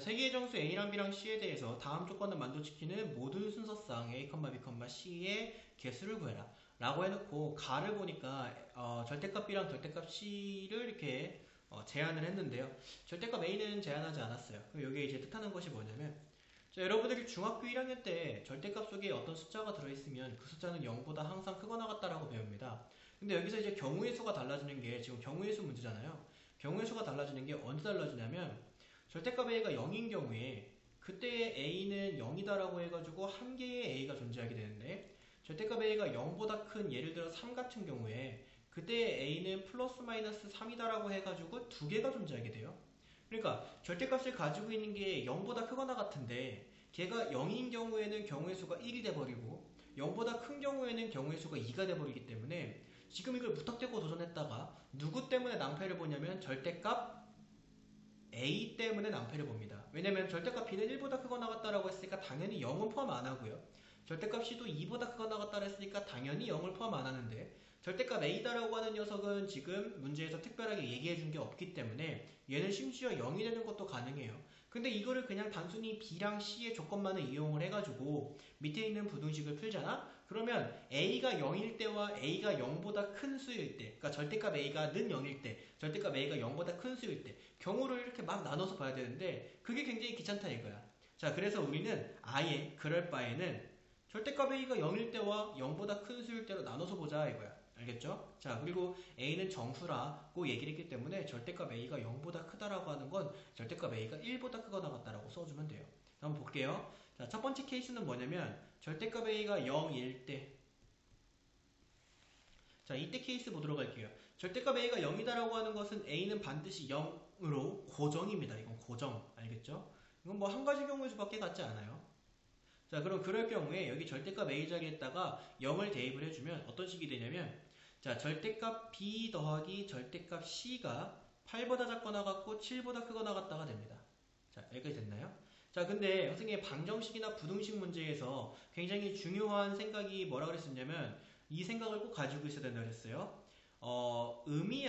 세 개의 정수 A랑 B랑 C에 대해서 다음 조건을 만족시키는 모든 순서상 A, B, C의 개수를 구해라 라고 해놓고 가를 보니까 절대값 B랑 절대값 C를 이렇게 제한을 했는데요. 절대값 A는 제한하지 않았어요. 그럼 여기에 이제 뜻하는 것이 뭐냐면, 자, 여러분들이 중학교 1학년 때 절대값 속에 어떤 숫자가 들어있으면 그 숫자는 0보다 항상 크거나 같다라고 배웁니다. 근데 여기서 이제 경우의 수가 달라지는 게 지금 경우의 수 문제잖아요. 경우의 수가 달라지는 게 언제 달라지냐면, 절대값 A가 0인 경우에 그때 A는 0이다라고 해가지고 한 개의 A가 존재하게 되는데, 절대값 A가 0보다 큰 예를 들어 3 같은 경우에 그때 A는 플러스 마이너스 3이다라고 해가지고 두 개가 존재하게 돼요. 그러니까 절대값을 가지고 있는 게 0보다 크거나 같은데 걔가 0인 경우에는 경우의 수가 1이 돼버리고 0보다 큰 경우에는 경우의 수가 2가 돼버리기 때문에 지금 이걸 무턱대고 도전했다가 누구 때문에 낭패를 보냐면 절대값 A 때문에 낭패를 봅니다. 왜냐면 절대값 B는 1보다 크거나 같다라고 했으니까 당연히 0은 포함 안 하고요. 절대값 C도 2보다 크거나 같다라 했으니까 당연히 0을 포함 안 하는데, 절대값 A다라고 하는 녀석은 지금 문제에서 특별하게 얘기해 준 게 없기 때문에 얘는 심지어 0이 되는 것도 가능해요. 근데 이거를 그냥 단순히 B랑 C의 조건만을 이용을 해가지고 밑에 있는 부등식을 풀잖아? 그러면 A가 0일 때와 A가 0보다 큰 수일 때, 그러니까 절대값 A가 는 0일 때, 절대값 A가 0보다 큰 수일 때 경우를 이렇게 막 나눠서 봐야 되는데 그게 굉장히 귀찮다 이거야. 자, 그래서 우리는 아예 그럴 바에는 절대값 A가 0일 때와 0보다 큰 수일 때로 나눠서 보자 이거야. 알겠죠? 자, 그리고 A는 정수라고 얘기를 했기 때문에 절대값 A가 0보다 크다라고 하는 건 절대값 A가 1보다 크거나 같다라고 써주면 돼요. 자, 한번 볼게요. 자, 첫 번째 케이스는 뭐냐면 절대값 A가 0일 때, 자, 이때 케이스 보도록 할게요. 절대값 A가 0이다라고 하는 것은 A는 반드시 0으로 고정입니다. 이건 고정. 알겠죠? 이건 뭐 한 가지 경우의 수밖에 같지 않아요. 자, 그럼 그럴 경우에 여기 절대값 A 자리에다가 0을 대입을 해주면 어떤 식이 되냐면, 자, 절대값 B 더하기 절대값 C가 8보다 작거나 같고 7보다 크거나 같다가 됩니다. 자, 여기까지 됐나요? 자, 근데 선생님의 방정식이나 부등식 문제에서 굉장히 중요한 생각이 뭐라 그랬었냐면, 이 생각을 꼭 가지고 있어야 된다고 그랬어요. 의미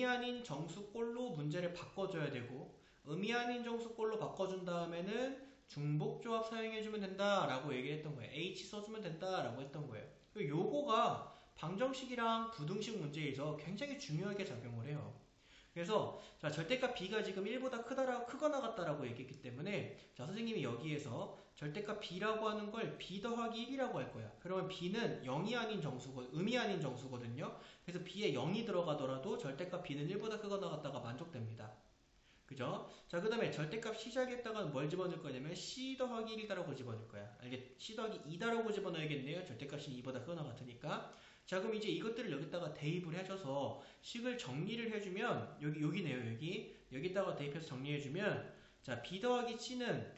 아닌 정수꼴로 문제를 바꿔줘야 되고, 의미 아닌 정수꼴로 바꿔준 다음에는 중복조합 사용해주면 된다라고 얘기를 했던 거예요. H 써주면 된다라고 했던 거예요. 요거가 방정식이랑 부등식 문제에서 굉장히 중요하게 작용을 해요. 그래서 자, 절대값 B가 지금 1보다 크거나 같다라고 얘기했기 때문에 자, 선생님이 여기에서 절대값 B라고 하는 걸 B 더하기 1이라고 할 거야. 그러면 B는 0이 아닌 의미 아닌 정수거든요. 그래서 B에 0이 들어가더라도 절대값 B는 1보다 크거나 같다가 만족됩니다. 그죠? 자, 그 다음에 절대값 C 자리에다가 뭘 집어넣을 거냐면 C 더하기 1이다라고 집어넣을 거야. C 더하기 2다라고 집어넣어야겠네요. 절대값이 2보다 크거나 같으니까. 자, 그럼 이제 이것들을 여기다가 대입을 해줘서 식을 정리를 해주면, 여기네요, 여기. 여기다가 대입해서 정리해주면, 자, B 더하기 C는,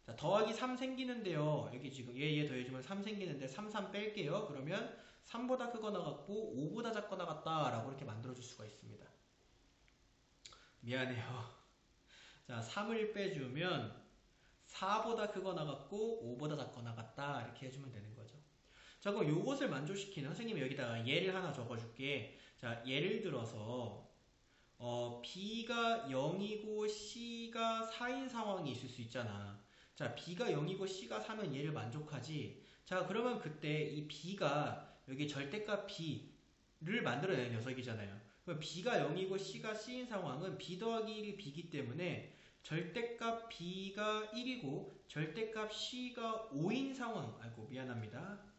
자, 더하기 3 생기는데요. 여기 지금 얘 더해주면 3 생기는데 3 뺄게요. 그러면 3보다 크거나 같고 5보다 작거나 같다라고 이렇게 만들어줄 수가 있습니다. 미안해요. 자, 3을 빼주면 4보다 크거나 같고 5보다 작거나 같다 이렇게 해주면 되는 거죠. 자, 그럼 요것을 만족시키는, 선생님이 여기다가 예를 하나 적어줄게. 자, 예를 들어서 B가 0이고 C가 4인 상황이 있을 수 있잖아. 자, B가 0이고 C가 4면 얘를 만족하지. 자, 그러면 그때 이 B가 여기 절대값 B를 만들어내는 녀석이잖아요. 그럼 B가 0이고 C가 C인 상황은 B 더하기 1이 B이기 때문에 절대값 B가 1이고 절대값 C가 5인 상황, 아이고 미안합니다.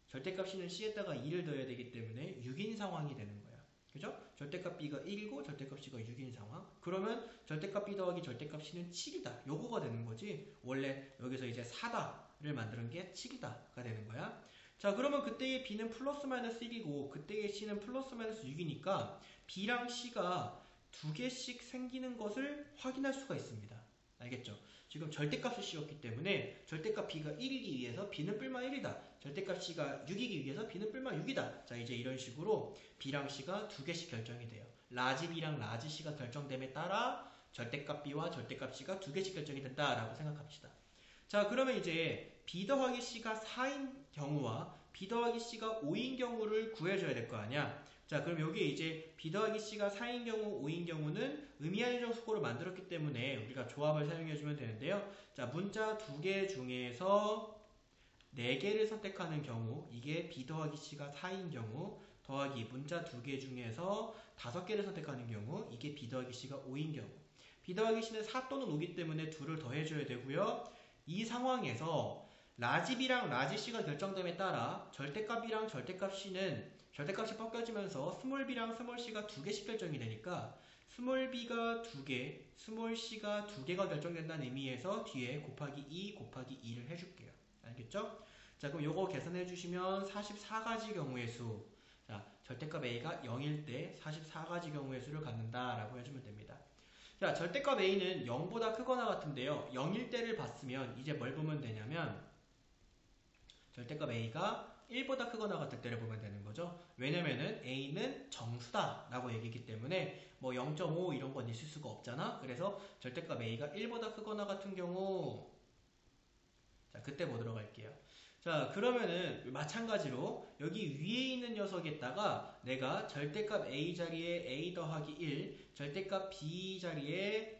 절대값 C는 C에다가 2를 더해야 되기 때문에 6인 상황이 되는 거야. 그죠? 절대값 B가 1이고 절대값 C가 6인 상황. 그러면 절대값 B 더하기 절대값 C는 7이다. 요거가 되는 거지. 원래 여기서 이제 4다를 만드는 게 7이다가 되는 거야. 자, 그러면 그때의 B는 플러스 마이너스 1이고 그때의 C는 플러스 마이너스 6이니까 B랑 C가 두 개씩 생기는 것을 확인할 수가 있습니다. 알겠죠? 지금 절대값을 씌웠기 때문에 절대값 B가 1이기 위해서 B는 뿔마 1이다. 절대값 C가 6이기 위해서 B는 뿔마 6이다. 자, 이제 이런 식으로 B랑 C가 두 개씩 결정이 돼요. 라지 B랑 라지 C가 결정됨에 따라 절대값 B와 절대값 C가 두 개씩 결정이 된다라고 생각합시다. 자, 그러면 이제 B 더하기 C가 4인 경우와 B 더하기 C가 5인 경우를 구해줘야 될 거 아니야. 자, 그럼 여기에 이제 B 더하기 C가 4인 경우, 5인 경우는 의미하는 정수꼴을 만들었기 때문에 우리가 조합을 사용해주면 되는데요. 자, 문자 2개 중에서 4개를 선택하는 경우, 이게 B 더하기 C가 4인 경우, 더하기 문자 2개 중에서 5개를 선택하는 경우, 이게 B 더하기 C가 5인 경우. B 더하기 C는 4 또는 5기 때문에 2를 더해줘야 되고요. 이 상황에서 라지 B랑 라지 C가 결정됨에 따라 절대값이랑 절대값 C는 절대값이 벗겨지면서 스몰 b랑 스몰 c가 2개씩 결정이 되니까 스몰 b가 2개, 스몰 c가 2개가 결정된다는 의미에서 뒤에 곱하기 2 곱하기 2를 해줄게요. 알겠죠? 자, 그럼 요거 계산해 주시면 44가지 경우의 수. 자, 절대값 a가 0일 때 44가지 경우의 수를 갖는다라고 해주면 됩니다. 자, 절대값 a는 0보다 크거나 같은데요. 0일 때를 봤으면 이제 뭘 보면 되냐면 절대값 a가 1보다 크거나 같을 때를 보면 되는 거죠. 왜냐면은 a는 정수다 라고 얘기했기 때문에 뭐 0.5 이런 건 있을 수가 없잖아. 그래서 절대값 a가 1보다 크거나 같은 경우, 자, 그때 보도록 할게요. 자, 그러면은 마찬가지로 여기 위에 있는 녀석에다가 내가 절대값 a 자리에 a 더하기 1, 절대값 b 자리에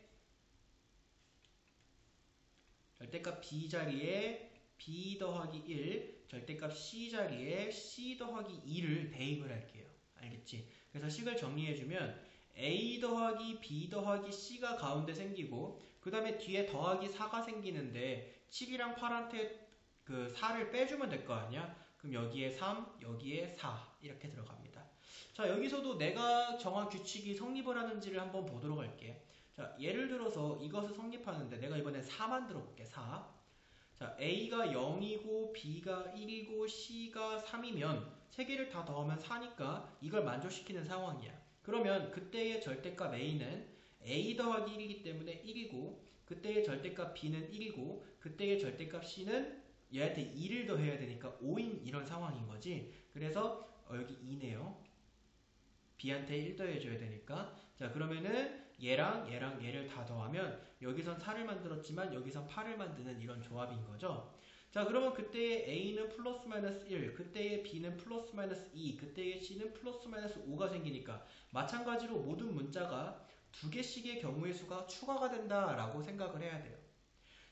b 더하기 1, 절대값 c 자리에 c 더하기 2를 대입을 할게요. 알겠지? 그래서 식을 정리해주면 a 더하기 b 더하기 c가 가운데 생기고 그 다음에 뒤에 더하기 4가 생기는데 7이랑 8한테 그 4를 빼주면 될 거 아니야? 그럼 여기에 3, 여기에 4 이렇게 들어갑니다. 자, 여기서도 내가 정한 규칙이 성립을 하는지를 한번 보도록 할게. 자, 예를 들어서 이것을 성립하는데 내가 이번엔 4만 들어볼게. 4. 자, A가 0이고 B가 1이고 C가 3이면 3개를 다 더하면 4니까 이걸 만족시키는 상황이야. 그러면 그때의 절대값 A는 A 더하기 1이기 때문에 1이고 그때의 절대값 B는 1이고 그때의 절대값 C는 얘한테 2를 더해야 되니까 5인 이런 상황인 거지. 그래서 여기 2네요. B한테 1 더해줘야 되니까. 자, 그러면은 얘를 다 더하면 여기선 4를 만들었지만 여기선 8을 만드는 이런 조합인 거죠. 자, 그러면 그때의 A는 플러스 마이너스 1, 그때의 B는 플러스 마이너스 2, 그때의 C는 플러스 마이너스 5가 생기니까 마찬가지로 모든 문자가 2개씩의 경우의 수가 추가가 된다라고 생각을 해야 돼요.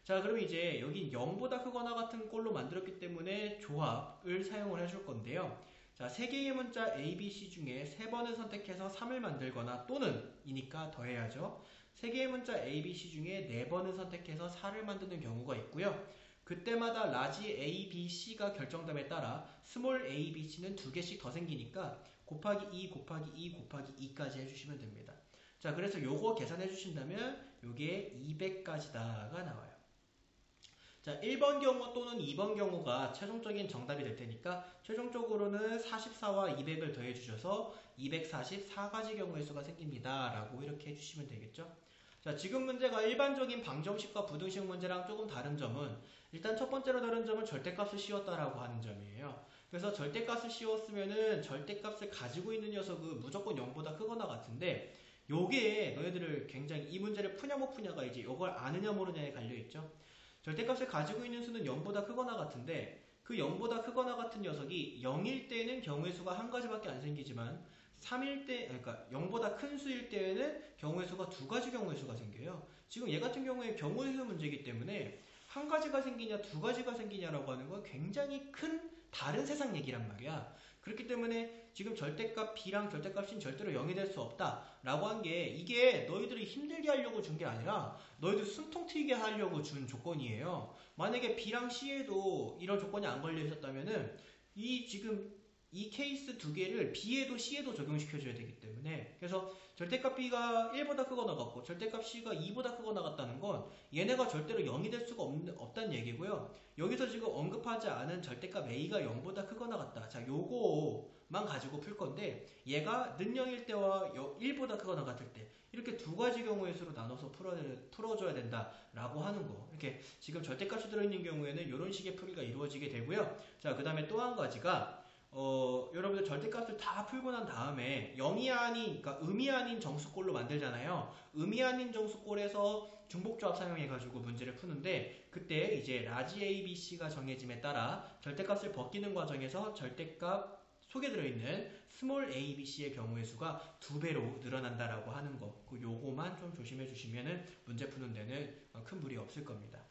자, 그럼 이제 여긴 0보다 크거나 같은 꼴로 만들었기 때문에 조합을 사용을 해줄 건데요. 자, 3개의 문자 A, B, C 중에 3번을 선택해서 3을 만들거나 또는 이니까 더해야죠. 3개의 문자 A, B, C 중에 4번을 선택해서 4를 만드는 경우가 있고요. 그때마다 라지 A, B, C가 결정됨에 따라 스몰 A, B, C는 2개씩 더 생기니까 곱하기 2 곱하기 2 곱하기 2까지 해주시면 됩니다. 자, 그래서 요거 계산해 주신다면 요게 200까지다가 나와요. 자, 1번 경우 또는 2번 경우가 최종적인 정답이 될 테니까 최종적으로는 44와 200을 더해 주셔서 244가지 경우의 수가 생깁니다 라고 이렇게 해주시면 되겠죠. 자, 지금 문제가 일반적인 방정식과 부등식 문제랑 조금 다른 점은 일단 첫 번째로 다른 점은 절대값을 씌웠다라고 하는 점이에요. 그래서 절대값을 씌웠으면은 절대값을 가지고 있는 녀석은 무조건 0보다 크거나 같은데 요게 너희들을 굉장히 이 문제를 푸냐 못 푸냐가 이제 요걸 아느냐 모르냐에 갈려있죠. 절대값을 가지고 있는 수는 0보다 크거나 같은데 그 0보다 크거나 같은 녀석이 0일 때는 경우의 수가 한 가지밖에 안 생기지만 3일 때, 그러니까 0보다 큰 수일 때에는 경우의 수가 2가지 경우의 수가 생겨요. 지금 얘 같은 경우에 경우의 수 문제이기 때문에 한 가지가 생기냐 2가지가 생기냐라고 하는 건 굉장히 큰 다른 세상 얘기란 말이야. 그렇기 때문에 지금 절대값 B랑 절대값 C는 절대로 0이 될 수 없다라고 한 게 이게 너희들이 힘들게 하려고 준 게 아니라 너희들 숨통 트이게 하려고 준 조건이에요. 만약에 B랑 C에도 이런 조건이 안 걸려 있었다면은 지금 이 케이스 2개를 B에도 C에도 적용시켜줘야 되기 때문에 그래서 절대값 B가 1보다 크거나 같고 절대값 C가 2보다 크거나 같다는 건 얘네가 절대로 0이 될 수가 없다는 얘기고요. 여기서 지금 언급하지 않은 절대값 A가 0보다 크거나 같다. 자, 요거만 가지고 풀 건데 얘가 는 0일 때와 1보다 크거나 같을 때 이렇게 2가지 경우의 수로 나눠서 풀어줘야 된다라고 하는 거. 이렇게 지금 절대값이 들어있는 경우에는 이런 식의 풀이가 이루어지게 되고요. 자, 그 다음에 또 한 가지가 여러분들 절대값을 다 풀고 난 다음에 0이 아닌, 그러니까 음이 아닌 정수꼴로 만들잖아요. 음이 아닌 정수꼴에서 중복조합 사용해가지고 문제를 푸는데 그때 이제 라지 A, B, C가 정해짐에 따라 절대값을 벗기는 과정에서 절대값 속에 들어있는 스몰 a, b, c의 경우의 수가 2배로 늘어난다라고 하는 거, 요거만 좀 조심해 주시면은 문제 푸는 데는 큰 무리 없을 겁니다.